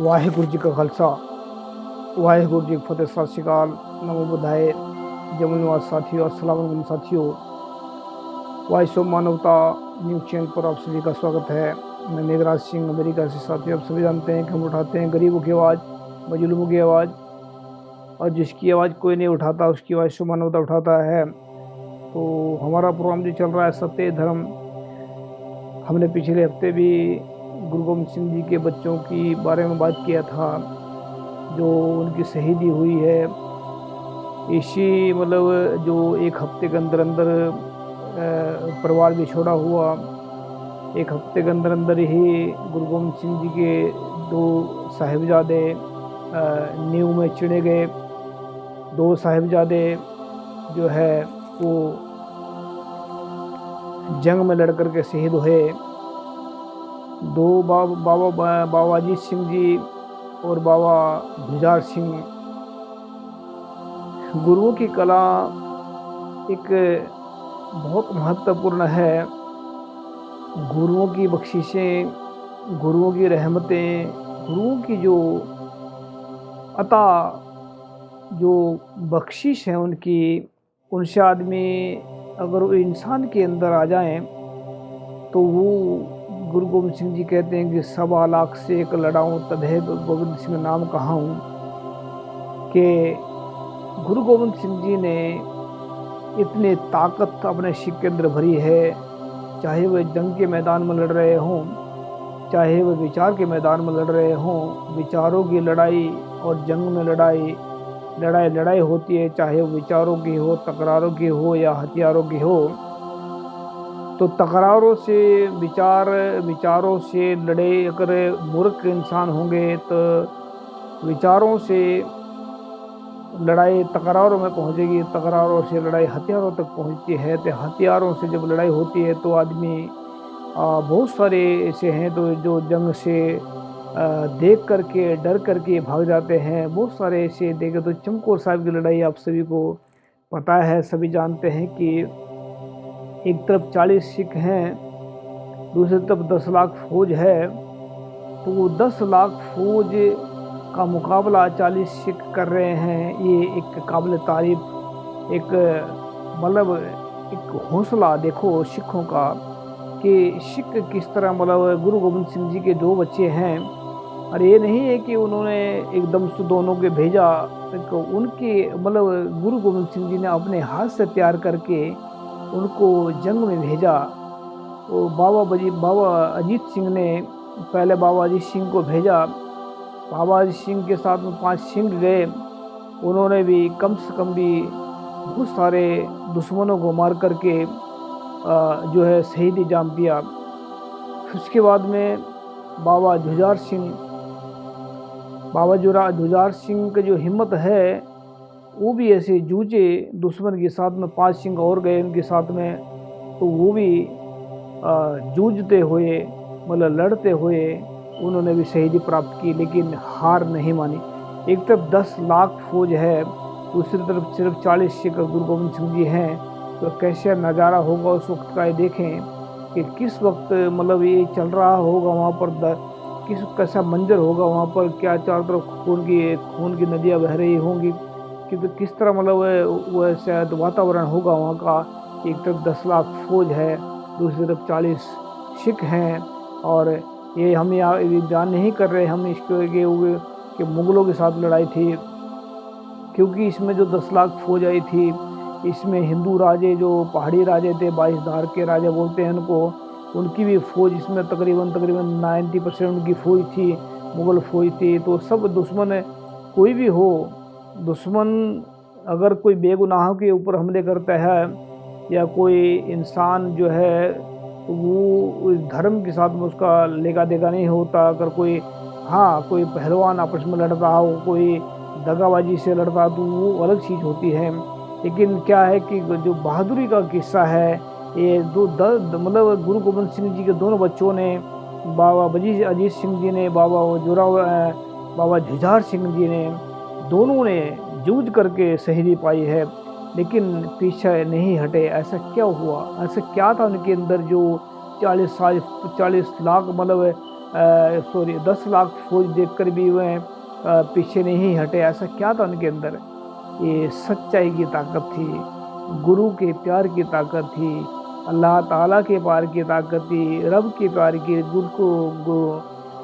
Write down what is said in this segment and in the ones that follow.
वाहिगुरु जी का खालसा वाहिगुरु जी की फतेह। सत श्री अकाल, नमो बुद्धाय। जय निवास साथियों, अस्सलाम वालेकुम साथियों। वॉइस ऑफ मानवता न्यूज चैनल पर आप सभी का स्वागत है। मैं मेघराज सिंह अमेरिका से। साथियों, आप सभी जानते हैं कि हम उठाते हैं गरीबों की आवाज़, मजलूमों की आवाज़, और जिसकी आवाज़ कोई नहीं उठाता उसकी वॉइस ऑफ मानवता उठाता है। तो हमारा प्रोग्राम जो चल रहा है सत्य धर्म। हमने पिछले हफ्ते भी गुरु गोविंद सिंह जी के बच्चों की बारे में बात किया था, जो उनकी शहीदी हुई है। इसी जो एक हफ्ते के अंदर अंदर परिवार भी छोड़ा हुआ। एक हफ्ते के अंदर अंदर ही गुरु गोविंद सिंह जी के दो साहिबजादे नींव में चिणे गए। दो साहिबजादे जो है वो जंग में लड़ करके शहीद हुए। दो बाबा अजीत सिंह जी और बाबा जुझार सिंह। गुरुओं की कला एक बहुत महत्वपूर्ण है। गुरुओं की बख्शिशें, गुरुओं की रहमतें, गुरुओं की जो अता जो बख्शिश है उनसे आदमी अगर वो इंसान के अंदर आ जाए तो वो गुरु गोविंद सिंह जी कहते हैं कि 1.25 से एक लड़ाऊं तभे गोविंद सिंह नाम कहाऊं। कि गुरु गोविंद सिंह जी ने इतनी ताकत अपने सिख के अंदर भरी है। चाहे वे जंग के मैदान में लड़ रहे हों, चाहे वे विचार के मैदान में लड़ रहे हों। विचारों की लड़ाई और जंग में लड़ाई होती है, चाहे वो विचारों की हो, तकरारों की हो या हथियारों की हो। तो तकरारों से विचारों से लड़े अगर मूर्ख इंसान होंगे तो विचारों से लड़ाई तकरारों में पहुंचेगी, तकरारों से लड़ाई हथियारों तक पहुंचती है। तो हथियारों से जब लड़ाई होती है तो आदमी बहुत सारे ऐसे हैं तो जो जंग से देख करके डर करके भाग जाते हैं। बहुत सारे ऐसे देखे तो चमकौर साहिब की लड़ाई आप सभी को पता है, सभी जानते हैं कि एक तरफ 40 सिख हैं, दूसरी तरफ 10 लाख फौज है। तो वो 10 लाख फौज का मुकाबला 40 सिख कर रहे हैं। ये एक काबिल तारीफ एक एक हौसला देखो सिखों का कि सिख किस तरह गुरु गोविंद सिंह जी के 2 बच्चे हैं। और ये नहीं है कि उन्होंने एकदम से दोनों के भेजा, तो उनके गुरु गोविंद सिंह जी ने अपने हाथ से तैयार करके उनको जंग में भेजा। तो बाबा अजीत सिंह ने पहले बाबा अजीत सिंह को भेजा। बाबा अजीत सिंह के साथ में 5 सिंह गए। उन्होंने भी कम से कम भी बहुत सारे दुश्मनों को मार करके जो है शहीदी जाम दिया। उसके बाद में बाबा जुझार सिंह की जो हिम्मत है वो भी ऐसे जूझे दुश्मन के साथ में। 5 सिंह और गए उनके साथ में, तो वो भी जूझते हुए लड़ते हुए उन्होंने भी शहीदी प्राप्त की, लेकिन हार नहीं मानी। एक तरफ 10 लाख फौज है, दूसरी तरफ सिर्फ 40 सिख गुरु गोविंद सिंह जी हैं। तो कैसा नज़ारा होगा उस वक्त का, ये देखें कि किस वक्त ये चल रहा होगा वहाँ पर। कैसा मंजर होगा वहाँ पर, क्या चारों तरफ खून की नदियाँ बह रही होंगी कि तो किस तरह वह शायद वातावरण होगा वहाँ का। एक तरफ 10 लाख फौज है, दूसरी तरफ 40 सिख हैं। और ये हम यहाँ बयान नहीं कर रहे हम इसके कि मुगलों के साथ लड़ाई थी, क्योंकि इसमें जो 10 लाख फौज आई थी इसमें हिंदू राजे जो पहाड़ी राजे थे, 22 धार के राजा बोलते हैं उनको, उनकी भी फौज इसमें तकरीबन 90% उनकी फौज थी, मुगल फौज थी। तो सब दुश्मन कोई भी हो, दुश्मन अगर कोई बेगुनाहों के ऊपर हमले करता है या कोई इंसान जो है तो वो धर्म के साथ में उसका लेगा देगा नहीं होता। अगर कोई कोई पहलवान आपस में लड़ रहा हो, कोई दगाबाजी से लड़ता तो वो अलग चीज़ होती है। लेकिन क्या है कि जो बहादुरी का किस्सा है, ये गुरु गोविंद सिंह जी के दोनों बच्चों ने, बाबा अजीत सिंह जी ने, बाबा जुझार सिंह जी ने, दोनों ने जूझ करके शहीदी पाई है, लेकिन पीछे नहीं हटे। ऐसा क्या हुआ, ऐसा क्या था उनके अंदर जो 40 लाख सॉरी 10 लाख फौज देखकर भी वह पीछे नहीं हटे। ऐसा क्या था उनके अंदर? ये सच्चाई की ताकत थी, गुरु के प्यार की ताकत थी, अल्लाह ताला के प्यार की ताकत थी, रब के प्यार की,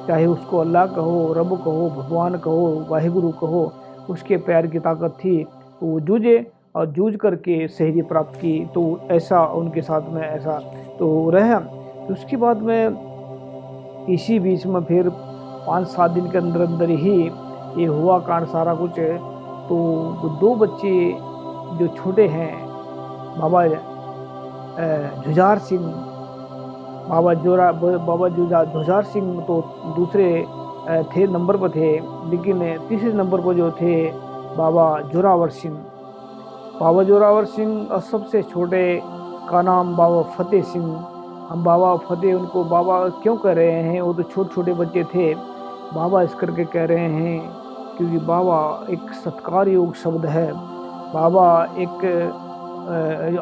चाहे उसको अल्लाह कहो, रब कहो, भगवान कहो, वाहिगुरु कहो, उसके प्यार की ताकत थी। तो वो जूझे और जूझ करके शहीदी प्राप्त की। तो ऐसा उनके साथ में ऐसा तो रहा। तो उसके बाद में इसी बीच में फिर 5-7 दिन के अंदर अंदर ही ये हुआ कांड सारा कुछ। तो वो 2 बच्चे जो छोटे हैं, बाबा जुझार सिंह, जुझार सिंह तो दूसरे थे, नंबर पर थे, लेकिन तीसरे नंबर पर जो थे बाबा जोरावर सिंह। बाबा जोरावर सिंह और सबसे छोटे का नाम बाबा फतेह सिंह। हम बाबा फतेह उनको बाबा क्यों कह रहे हैं? वो तो छोटे छोटे बच्चे थे। बाबा इस करके कह रहे हैं क्योंकि बाबा एक सत्कार योग शब्द है। बाबा एक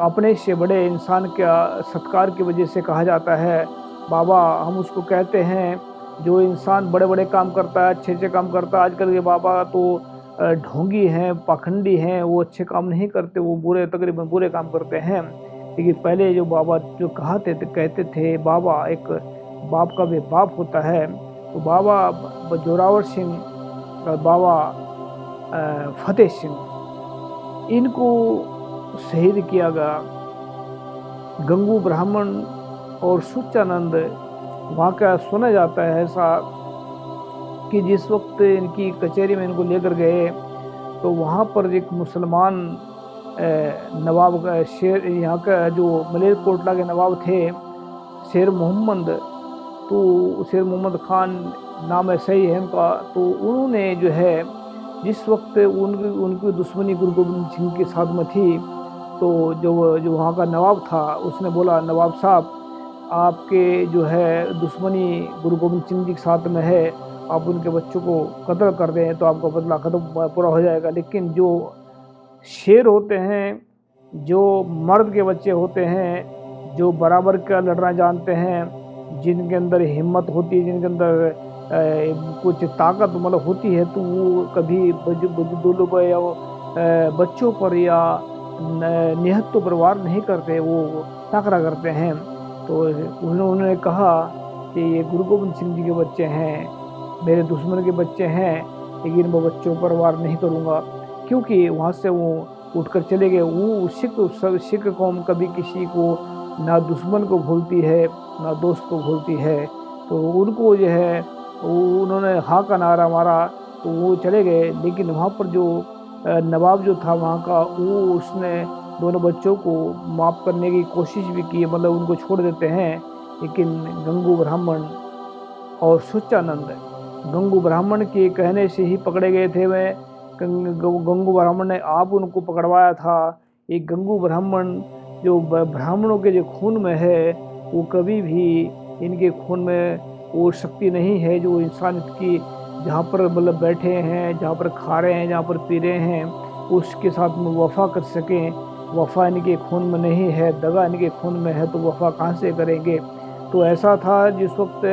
अपने से बड़े इंसान का सत्कार की वजह से कहा जाता है बाबा। हम उसको कहते हैं जो इंसान बड़े बड़े काम करता है, अच्छे अच्छे काम करता है। आजकल के बाबा तो ढोंगी हैं, पाखंडी हैं, वो अच्छे काम नहीं करते, वो तकरीबन बुरे काम करते हैं। लेकिन पहले जो बाबा जो कहते थे बाबा एक बाप का भी बाप होता है। तो बाबा जोरावर सिंह और बाबा फतेह सिंह, इनको शहीद किया गया। गंगू ब्राह्मण और सुचानंद वहाँ का सुना जाता है ऐसा कि जिस वक्त इनकी कचहरी में इनको लेकर गए तो वहाँ पर एक मुसलमान नवाब का शेर, यहाँ का जो मलेरकोटला के नवाब थे शेर मोहम्मद, तो शेर मोहम्मद खान नाम ऐसा ही है उनका। तो उन्होंने जो है जिस वक्त उनकी दुश्मनी गुरु गोबिंद सिंह के साथ में थी, तो जो वहाँ का नवाब था उसने बोला नवाब साहब आपके जो है दुश्मनी गुरु गोबिंद सिंह जी के साथ में है, आप उनके बच्चों को कत्ल कर दें तो आपका बदला खत्म पूरा हो जाएगा। लेकिन जो शेर होते हैं, जो मर्द के बच्चे होते हैं, जो बराबर का लड़ना जानते हैं, जिनके अंदर हिम्मत होती है, जिनके अंदर कुछ ताकत मतलब होती है, तो वो कभी बुजुर्गों पर या बच्चों पर या निहत्तों पर वार नहीं करते, वो टाकरा करते हैं। तो उन्होंने कहा कि ये गुरु गोबिंद सिंह जी के बच्चे हैं, मेरे दुश्मन के बच्चे हैं, लेकिन वो बच्चों पर वार नहीं करूँगा। क्योंकि वहाँ से वो उठकर चले गए। वो सिख कौम कभी किसी को ना दुश्मन को भूलती है ना दोस्त को भूलती है। तो उनको जो है उन्होंने हाँ का नारा मारा तो वो चले गए। लेकिन वहाँ पर जो नवाब जो था वहाँ का, वो उसने दोनों बच्चों को माफ़ करने की कोशिश भी की, मतलब उनको छोड़ देते हैं। लेकिन गंगू ब्राह्मण और सुचानंद, गंगू ब्राह्मण के कहने से ही पकड़े गए थे। वह गंगू ब्राह्मण ने आप उनको पकड़वाया था। एक गंगू ब्राह्मण जो ब्राह्मणों के जो खून में है, वो कभी भी इनके खून में वो शक्ति नहीं है जो इंसान की जहाँ पर मतलब बैठे हैं, जहाँ पर खा रहे हैं, जहाँ पर पी रहे हैं, उसके साथ में वफा कर सकें। वफा इनके खून में नहीं है, दगा इनके खून में है, तो वफा कहाँ से करेंगे? तो ऐसा था जिस वक्त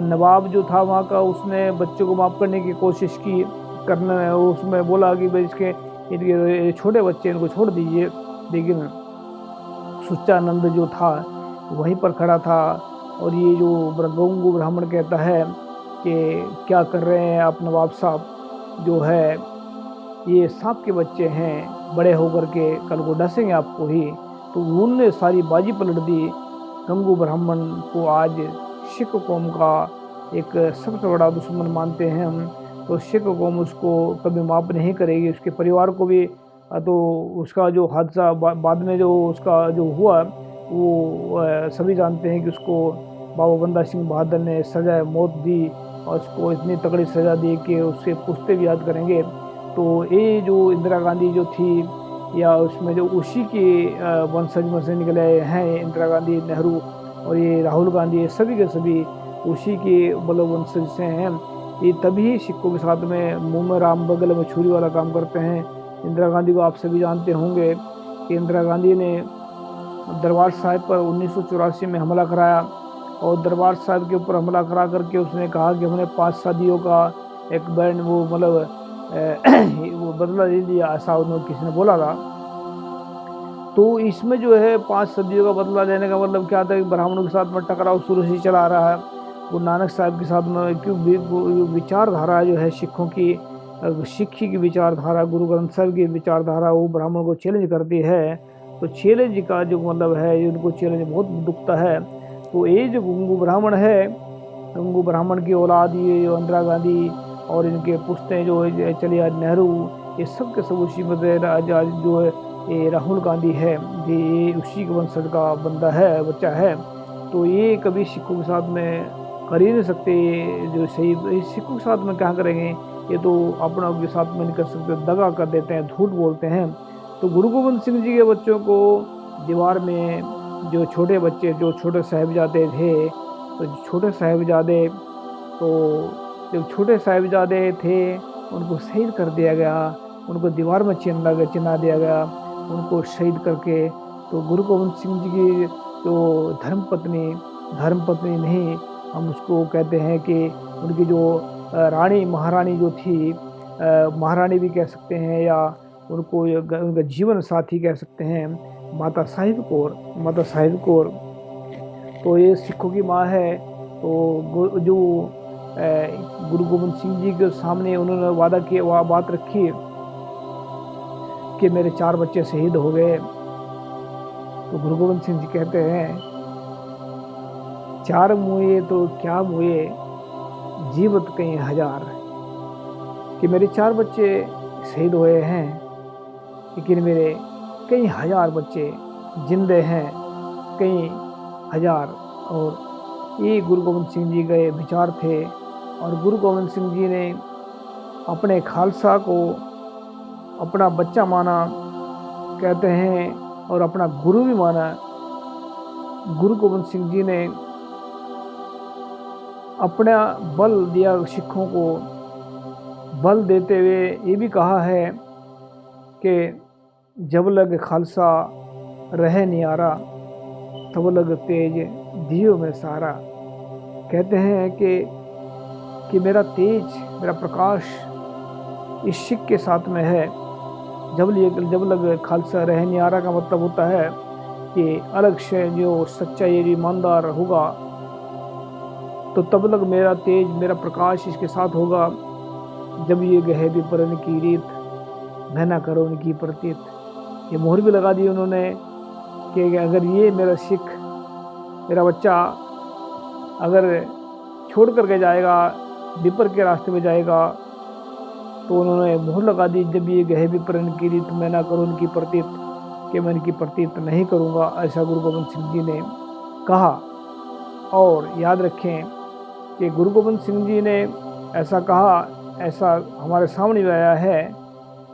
नवाब जो था वहाँ का, उसने बच्चों को माफ़ करने की कोशिश की करना, उसमें बोला कि भाई इनके छोटे बच्चे इनको छोड़ दीजिए। लेकिन सुचानंद जो था वहीं पर खड़ा था। और ये जो गंगू ब्राह्मण कहता है कि क्या कर रहे हैं आप नवाब साहब, जो है ये सांप के बच्चे हैं, बड़े होकर के कल को डसेंगे आपको ही। तो उन्होंने सारी बाजी पलट दी। गंगू ब्राह्मण को आज सिख कौम का एक सबसे बड़ा दुश्मन मानते हैं हम। तो सिख कौम उसको कभी माफ़ नहीं करेगी, उसके परिवार को भी। तो उसका जो हादसा बाद में जो उसका जो हुआ, वो सभी जानते हैं कि उसको बाबा बंदा सिंह बहादुर ने सजा मौत दी और उसको इतनी तगड़ी सज़ा दी कि उससे पुश्ते भी याद करेंगे। तो ये जो इंदिरा गांधी जो थी, या उसमें जो उसी के वंशज में से निकले हैं, इंदिरा गांधी, नेहरू और ये राहुल गांधी, ये सभी के सभी उसी के मतलब वंशज से हैं। ये तभी सिक्कों के साथ में मुंह में राम बगल में छुरी वाला काम करते हैं। इंदिरा गांधी को आप सभी जानते होंगे कि इंदिरा गांधी ने दरबार साहिब पर 1984 में हमला कराया। और दरबार साहब के ऊपर हमला करा करके उसने कहा कि हमने 5 सदियों का एक बैंड वो मतलब वो बदला ले लिया, ऐसा उन्होंने किसी ने बोला था। तो इसमें जो है 5 सदियों का बदला लेने का मतलब क्या था कि ब्राह्मणों के साथ में टकराव शुरू से चला आ रहा है। गुरु नानक साहब के साथ में क्यों विचारधारा जो है सिखों की, सिक्खी की विचारधारा, गुरु ग्रंथ साहब की विचारधारा वो ब्राह्मण को चैलेंज करती है। तो चैलेंज का जो मतलब है, उनको चैलेंज बहुत दुखता है। तो ये जो गंगू ब्राह्मण है, गंगू ब्राह्मण की औलाद ये जो इंदिरा गांधी और इनके पुश्ते जो चले आज नेहरू, ये सब के सब उसी में जो है ये राहुल गांधी है, ये उसी के वंशज का बंदा है, बच्चा है। तो ये कभी सिखों के साथ में कर ही नहीं सकते। जो सही सिखों के साथ में क्या करेंगे, ये तो अपना के साथ में नहीं कर सकते, दगा कर देते हैं, झूठ बोलते हैं। तो गुरु गोविंद सिंह जी के बच्चों को दीवार में जो छोटे बच्चे, जो छोटे साहिबजादे थे, तो छोटे साहिबजादे, तो जब छोटे साहिबजादे थे उनको शहीद कर दिया गया, उनको दीवार में चिन्हा दिया गया, उनको शहीद करके। तो गुरु गोविंद सिंह जी की जो धर्मपत्नी नहीं, हम उसको कहते हैं कि उनकी जो रानी महारानी जो थी, महारानी भी कह सकते हैं, या उनको उनका जीवन साथी कह सकते हैं, माता साहिब कौर। तो ये सिखों की माँ है। तो जो गुरु गोविंद सिंह जी के सामने उन्होंने वादा किया, वह बात रखी कि मेरे 4 बच्चे शहीद हो गए। तो गुरु गोविंद सिंह जी कहते हैं, 4 मुए तो क्या मुए, जीवत कई हजार, कि मेरे 4 बच्चे शहीद हुए हैं, लेकिन मेरे कई हजार बच्चे जिंदे हैं, कई हजार। और ये गुरु गोविंद सिंह जी के विचार थे। और गुरु गोविंद सिंह जी ने अपने खालसा को अपना बच्चा माना, कहते हैं, और अपना गुरु भी माना। गुरु गोविंद सिंह जी ने अपना बल दिया, सिखों को बल देते हुए ये भी कहा है कि जब लग खालसा रहे नियारा, तब लग तेज दियो में सारा। कहते हैं कि मेरा तेज, मेरा प्रकाश इस सिख के साथ में है। जब लग खालसा रहे नियारा का मतलब होता है कि अलग से जो सच्चा ये ईमानदार होगा, तो तब लग मेरा तेज, मेरा प्रकाश इसके साथ होगा। जब ये गहे विपरन की रीत, मैं ना करो उनकी प्रतीत। ये मोहर भी लगा दी उन्होंने कि अगर ये मेरा सिख, मेरा बच्चा अगर छोड़ करके जाएगा, विपर के रास्ते में जाएगा, तो उन्होंने मोहर लगा दी, जब ये गहे विपरन की रीत, मैं ना करूँ उनकी प्रतीत, कि मैं इनकी प्रतीत नहीं करूँगा। ऐसा गुरु गोविंद सिंह जी ने कहा। और याद रखें कि गुरु गोविंद सिंह जी ने ऐसा कहा, ऐसा हमारे सामने आया है।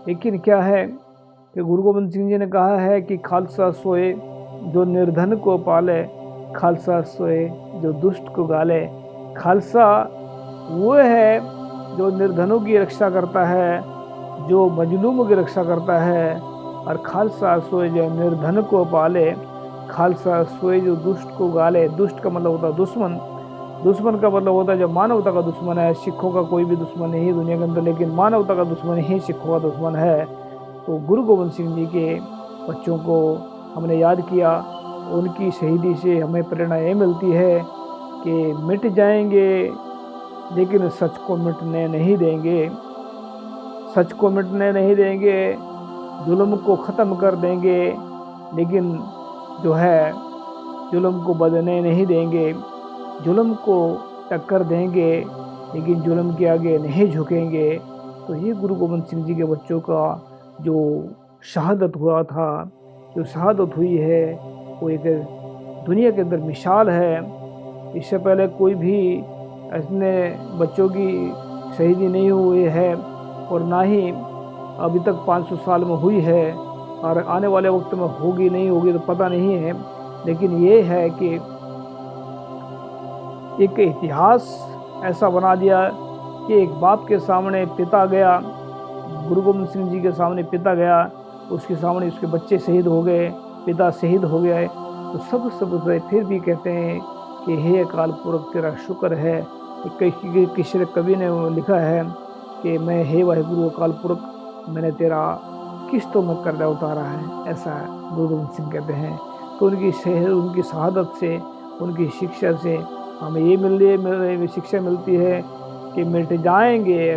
लेकिन क्या है कि गुरु गोविंद सिंह जी ने कहा है कि खालसा सोए जो निर्धन को पाले, खालसा सोए जो दुष्ट को गाले। खालसा वो है जो निर्धनों की रक्षा करता है, जो मजलूमों की रक्षा करता है। और खालसा सोए जो निर्धन को पाले, खालसा सोए जो दुष्ट को गाले। दुष्ट का मतलब होता है दुश्मन, दुश्मन का मतलब होता है जो मानवता का दुश्मन है। सिखों का कोई भी दुश्मन नहीं है दुनिया के अंदर, लेकिन मानवता का दुश्मन ही सिखों का दुश्मन है। तो गुरु गोविंद सिंह जी के बच्चों को हमने याद किया। उनकी शहीदी से हमें प्रेरणा ये मिलती है कि मिट जाएंगे लेकिन सच को मिटने नहीं देंगे, सच को मिटने नहीं देंगे, जुल्म को ख़त्म कर देंगे, लेकिन जो है जुल्म को बदलने नहीं देंगे। जुल्म को टक्कर देंगे, लेकिन जुल्म के आगे नहीं झुकेंगे। तो ये गुरु गोविंद सिंह जी के बच्चों का जो शहादत हुआ था, जो शहादत हुई है, वो एक दुनिया के अंदर मिसाल है। इससे पहले कोई भी ऐसे बच्चों की शहीदी नहीं हुई है, और ना ही अभी तक 500 साल में हुई है, और आने वाले वक्त में होगी नहीं होगी तो पता नहीं है। लेकिन ये है कि एक इतिहास ऐसा बना दिया कि एक बाप के सामने पिता गया, गुरु गोविंद सिंह जी के सामने पिता गया, उसके सामने उसके बच्चे शहीद हो गए, पिता शहीद हो गए। तो सब फिर भी कहते हैं कि हे अकाल पुरख तेरा शुक्र है कि किसी कवि ने लिखा है कि मैं हे वाहिगुरु अकाल पुरख मैंने तेरा किस्तों में कर्जा उतारा है, ऐसा गुरु गोविंद सिंह कहते हैं। तो उनकी शहादत से, उनकी शिक्षा से हमें ये शिक्षा मिलती है कि मिट जाएंगे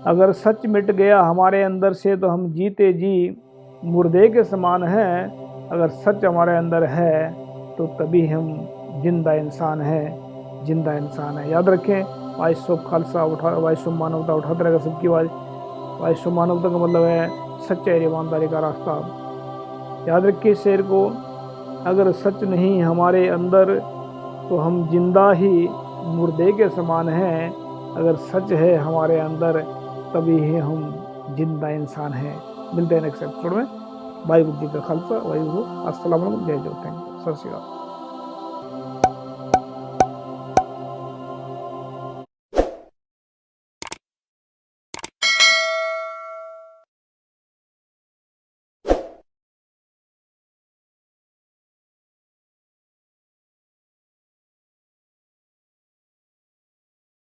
अगर सच मिट गया हमारे अंदर से तो हम जीते जी मुर्दे के समान हैं। अगर सच हमारे अंदर है तो तभी हम जिंदा इंसान है। याद रखें, वाइसो खालसा वाइसो मानवता उठाते रहेगा सबकी आवाज़। वाइसो मानवता का मतलब है सच्चाई और ईमानदारी का रास्ता। याद रखिए शेर को, अगर सच नहीं हमारे अंदर तो हम जिंदा ही मुर्दे के समान हैं। अगर सच है हमारे अंदर तभी ही हम जिंदा इंसान हैं। मिलते हैं नेक्स्ट एपिसोड में। वाहिगुरू जी का खालसा, वाहिगुरू, अस्सलाम वालेकुम, जय जोत, थैंक यू, सत श्री अकाल।